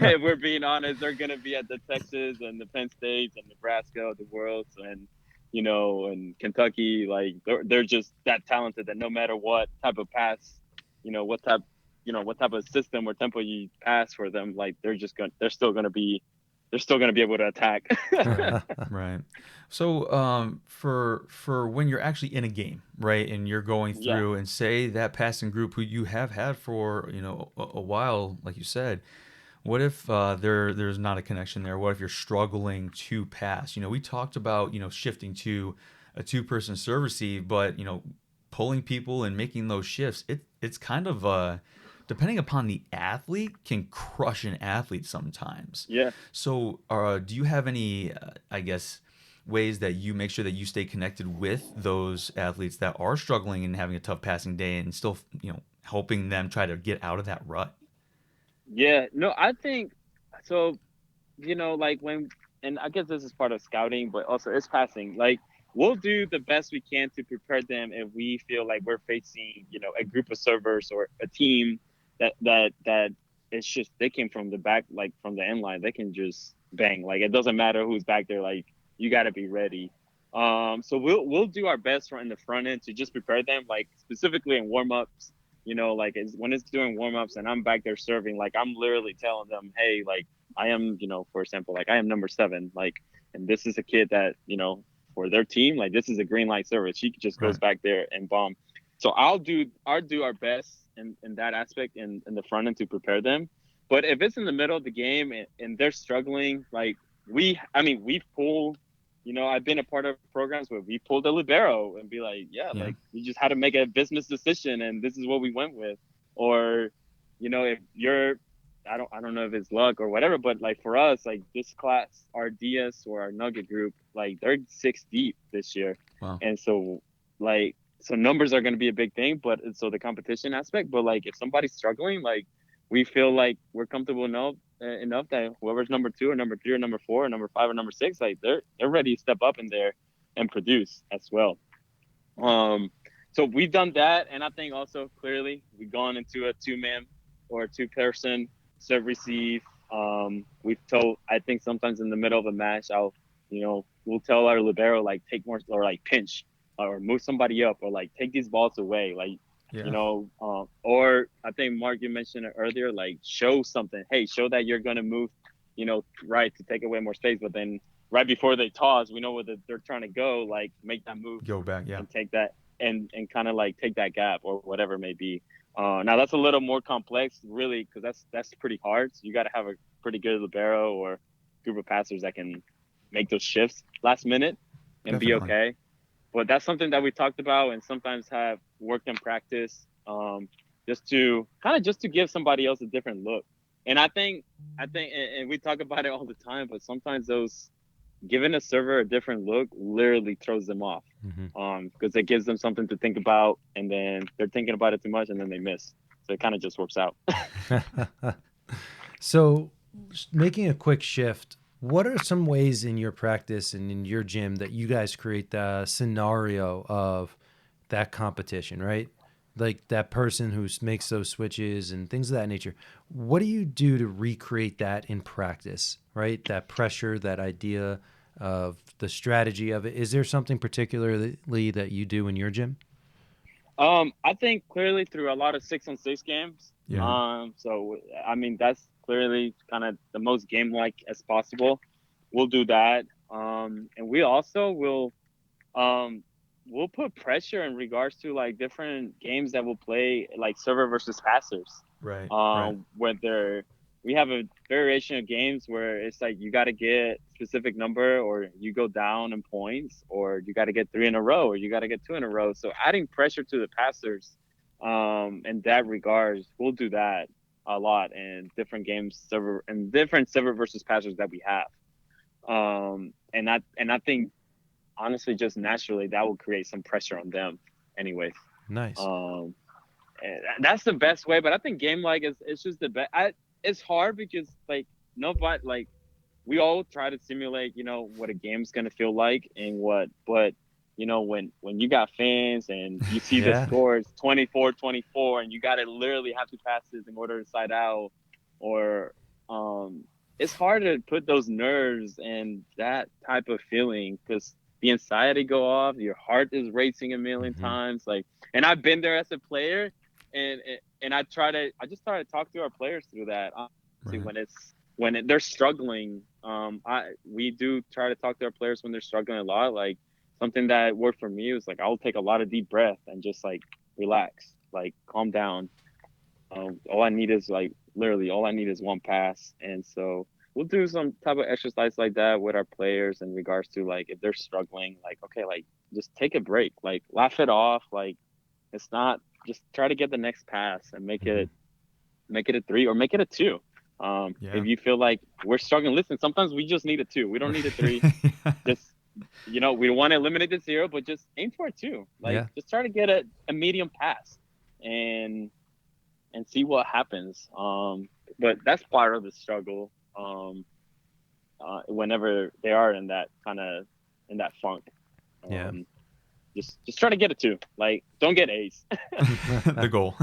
If we're being honest, they're gonna be at the Texas and the Penn States and Nebraska of the world, and and Kentucky, like they're just that talented that no matter what type of pass, what type what type of system or tempo you pass for them, like they're still gonna be able to attack. Right, right. So, for when you're actually in a game, right, and you're going Yeah, through, and say that passing group who you have had for a while, like you said, what if there's not a connection there? What if you're struggling to pass? We talked about shifting to a two-person serve receive, but pulling people and making those shifts, it's kind of depending upon the athlete, can crush an athlete sometimes. yeah. So, do you have any, I guess, ways that you make sure that you stay connected with those athletes that are struggling and having a tough passing day, and still, helping them try to get out of that rut? Yeah, no, I think so. Like and I guess this is part of scouting, but also it's passing. Like we'll do the best we can to prepare them if we feel like we're facing, a group of servers or a team that it's just they came from the back, like from the end line, they can just bang. Like it doesn't matter who's back there. Like you got to be ready. So we'll do our best in the front end to just prepare them, like specifically in warm ups. Like when it's doing warm ups and I'm back there serving, like I'm literally telling them, hey, like I am, for example, like I am number 7, like, and this is a kid that, for their team, like this is a green light server. She just goes Right. back there and bomb. So I'll do our best in that aspect in the front end to prepare them. But if it's in the middle of the game and they're struggling, like we've pulled, I've been a part of programs where we pulled a libero and be like, yeah, Yeah. like we just had to make a business decision and this is what we went with. Or, if you're I don't know if it's luck or whatever, but like for us, like this class, our DS or our Nugget group, like they're 6 deep this year. Wow. And so like so numbers are going to be a big thing, but so the competition aspect, but like if somebody's struggling, like we feel like we're comfortable enough that whoever's number 2 or number 3 or number 4 or number 5 or number 6, like they're ready to step up in there and produce as well. So we've done that, and I think also clearly we've gone into a 2-man or a 2-person serve receive. We've told, I think sometimes in the middle of a match, we'll tell our libero like take more or like pinch or move somebody up or like take these balls away, like Yeah. or I think Mark, you mentioned it earlier, like show something. Hey, show that you're gonna move, right to take away more space, but then right before they toss, we know where they're trying to go, like make that move Go back. Yeah. and take that and kind of like take that gap or whatever it may be. Now that's a little more complex, really, because that's pretty hard. So you got to have a pretty good libero or group of passers that can make those shifts last minute and be Definitely. okay. But that's something that we talked about and sometimes have worked in practice, just to give somebody else a different look. And and we talk about it all the time, but sometimes those giving a server a different look literally throws them off, because it gives them something to think about, and then they're thinking about it too much, and then they miss. So it kind of just works out. So, making a quick shift, what are some ways in your practice and in your gym that you guys create the scenario of that competition, right? Like that person who makes those switches and things of that nature. What do you do to recreate that in practice, right? That pressure, that idea of the strategy of it. Is there something particularly that you do in your gym? I think clearly through a lot of 6-on-6 games. Yeah. So I mean that's clearly kind of the most game-like as possible. We'll do that, and we also will we'll put pressure in regards to like different games that we'll play, like server versus passers. Right. Right. Whether we have a variation of games where it's like you got to get specific number, or you go down in points, or you got to get 3 in a row, or you got to get 2 in a row. So adding pressure to the passers, in that regards, we'll do that a lot in different games, server and different server versus passers that we have. And I think honestly, just naturally, that will create some pressure on them, anyways. Nice. And that's the best way. But I think game like it's just the best. It's hard because like nobody like we all try to simulate, you know, what a game's gonna feel like and what, but you know, when you got fans and you see the scores 24-24 and you got to literally have 2 passes in order to side out, or it's hard to put those nerves and that type of feeling because the anxiety go off, your heart is racing a million times. Like, and I've been there as a player, and I just try to talk to our players through that. Right. When they're struggling, we do try to talk to our players when they're struggling a lot. Like something that worked for me was like I'll take a lot of deep breath and just like relax, like calm down. All I need is literally all I need is 1 pass, and so we'll do some type of exercise like that with our players in regards to like if they're struggling, like okay, like just take a break, like laugh it off, like it's not, just try to get the next pass and make it a 3 or make it a 2. If you feel like we're struggling, listen, sometimes we just need a 2. We don't need a 3. Just, you know, we don't want to eliminate the 0, but just aim for a 2. Like just try to get a medium pass and see what happens. But that's part of the struggle. Whenever they are in that funk. Just try to get a 2. Like, don't get A's. The goal.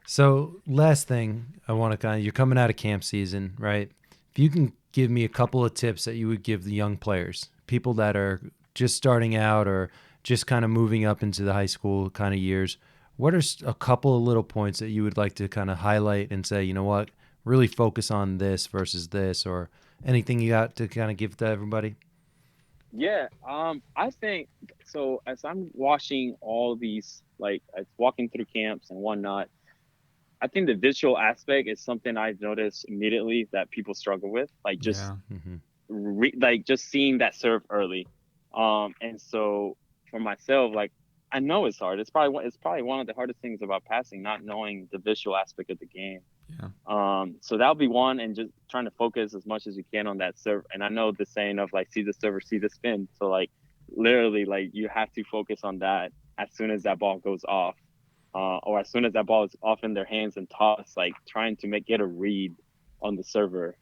So last thing I want to you're coming out of camp season, right? If you can give me a couple of tips that you would give the young players, people that are just starting out or just kind of moving up into the high school kind of years, what are a couple of little points that you would like to kind of highlight and say, you know what, really focus on this versus this, or anything you got to kind of give to everybody? Yeah, I think so. As I'm watching all these, like walking through camps and whatnot, I think the visual aspect is something I've noticed immediately that people struggle with, like just like just seeing that serve early. And so for myself, like I know it's hard. It's probably one of the hardest things about passing, not knowing the visual aspect of the game. So that'll be one, and just trying to focus as much as you can on that serve. And I know the saying of like see the server, see the spin. So like literally, like you have to focus on that as soon as that ball goes off. Or as soon as that ball is off in their hands and tossed, like trying to get a read on the server.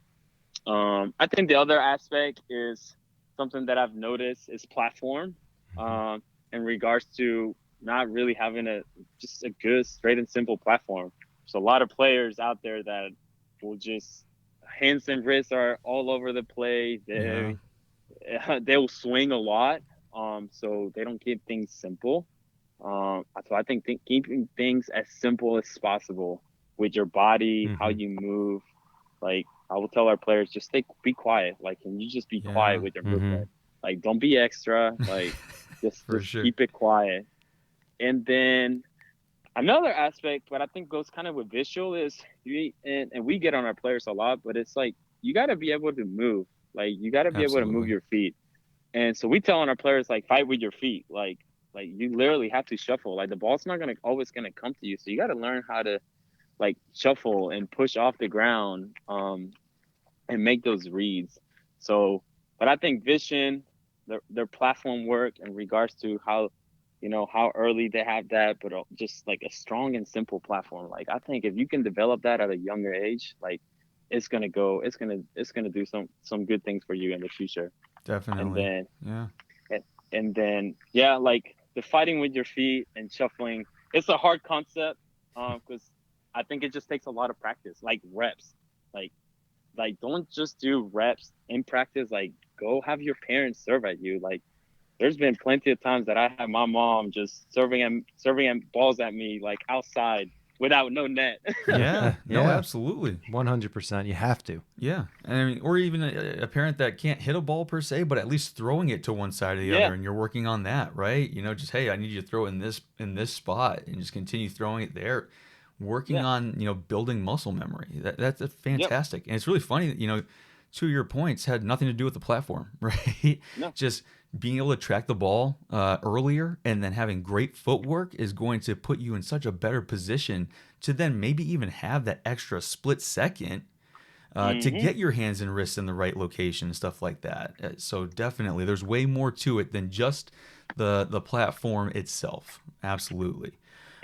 I think the other aspect is something that I've noticed is platform, in regards to not really having just a good, straight and simple platform. So a lot of players out there that will just hands and wrists are all over the place. They'll swing a lot, so they don't keep things simple. So I think keeping things as simple as possible with your body, how you move. Like I will tell our players, just be quiet. Like, can you just be quiet with your movement? Like, don't be extra. Like, just keep it quiet. And then another aspect, but I think goes kind of with visual, is and we get on our players a lot, but it's like you got to be able to move. Like, you got to be able to move your feet. And so we tell on our players, like, fight with your feet. Like you literally have to shuffle. Like the ball's not always gonna come to you, so you got to learn how to like shuffle and push off the ground, and make those reads. So, but I think vision, their platform work in regards to how early they have that, but just like a strong and simple platform. Like I think if you can develop that at a younger age, like it's gonna do some good things for you in the future. Definitely. And then like the fighting with your feet and shuffling, it's a hard concept, because I think it just takes a lot of practice, like reps. Like don't just do reps in practice. Like go have your parents serve at you. Like there's been plenty of times that I had my mom just serving balls at me like outside without no net. No, absolutely. 100%. You have to. Yeah. I mean, or even a parent that can't hit a ball per se, but at least throwing it to one side or the other, and you're working on that, right? Just, hey, I need you to throw it in this spot and just continue throwing it there. working on, building muscle memory. That's fantastic. And it's really funny that, to your points, had nothing to do with the platform, right? No. Just being able to track the ball earlier and then having great footwork is going to put you in such a better position to then maybe even have that extra split second to get your hands and wrists in the right location and stuff like that. So definitely, there's way more to it than just the platform itself. Absolutely.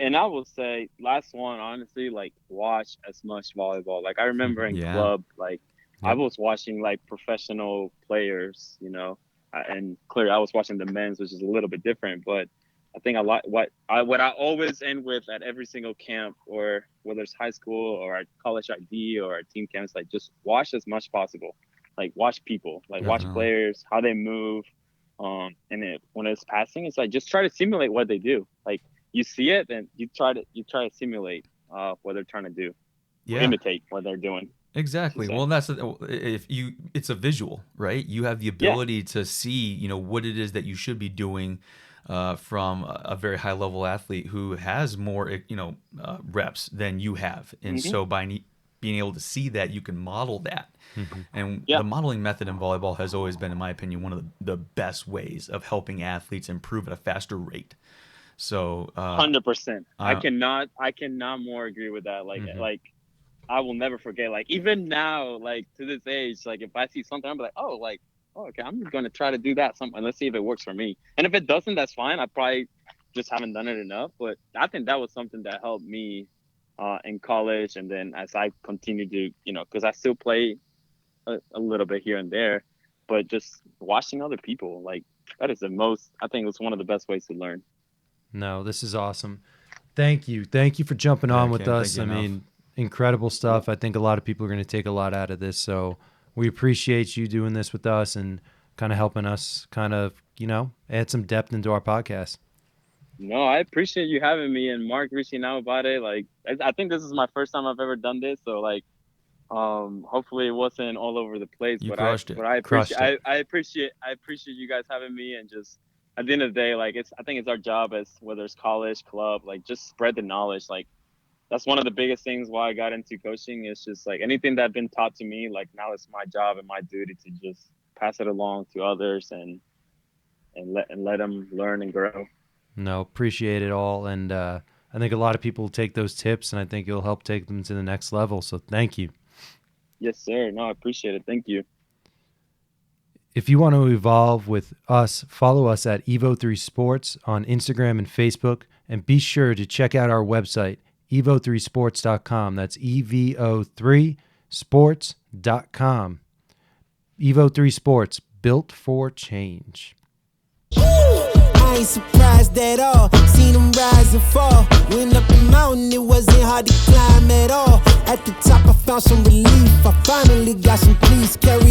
And I will say, last one, honestly, like, watch as much volleyball. Like, I remember in club, like, I was watching, like, professional players, and clearly I was watching the men's, which is a little bit different. But I think what I always end with at every single camp, or whether it's high school or at college ID or at team camps, like, just watch as much possible. Like, watch people, like, watch players, how they move. And when it's passing, it's like, just try to simulate what they do. Like, you see it, then you try to simulate what they're trying to do, imitate what they're doing. Exactly. Well, it's a visual, right? You have the ability to see, what it is that you should be doing from a very high level athlete who has more, reps than you have. And so by being able to see that, you can model that. And the modeling method in volleyball has always been, in my opinion, one of the best ways of helping athletes improve at a faster rate. So 100%. I cannot more agree with that. Like I will never forget. Like, even now, like, to this age, like, if I see something, I'm like, okay, I'm going to try to do that. And let's see if it works for me. And if it doesn't, that's fine. I probably just haven't done it enough. But I think that was something that helped me in college, and then as I continue to, because I still play a little bit here and there, but just watching other people, like, that is I think it's one of the best ways to learn. No, this is awesome. Thank you for jumping on with us. I mean, incredible stuff. I think a lot of people are going to take a lot out of this. So we appreciate you doing this with us and kind of helping us add some depth into our podcast. No, I appreciate you having me, and Mark reaching out about it. Like, I think this is my first time I've ever done this. So, like, hopefully it wasn't all over the place. You but crushed it. But I appreciate you guys having me, and just at the end of the day, like, I think it's our job, as whether it's college, club, like, just spread the knowledge. Like, that's one of the biggest things why I got into coaching. Is just, like, anything that's been taught to me, like, now it's my job and my duty to just pass it along to others and let them learn and grow. No, appreciate it all. And I think a lot of people will take those tips, and I think you'll help take them to the next level. So thank you. Yes, sir. No, I appreciate it. Thank you. If you want to evolve with us, follow us at Evo3 Sports on Instagram and Facebook, and be sure to check out our website, evo3sports.com. That's EVO3sports.com. Evo3 Sports, built for change. I ain't surprised at all. Seen them rise and fall. Went up the mountain, it wasn't hard to climb at all. At the top, I found some relief. I finally got some peace. Carry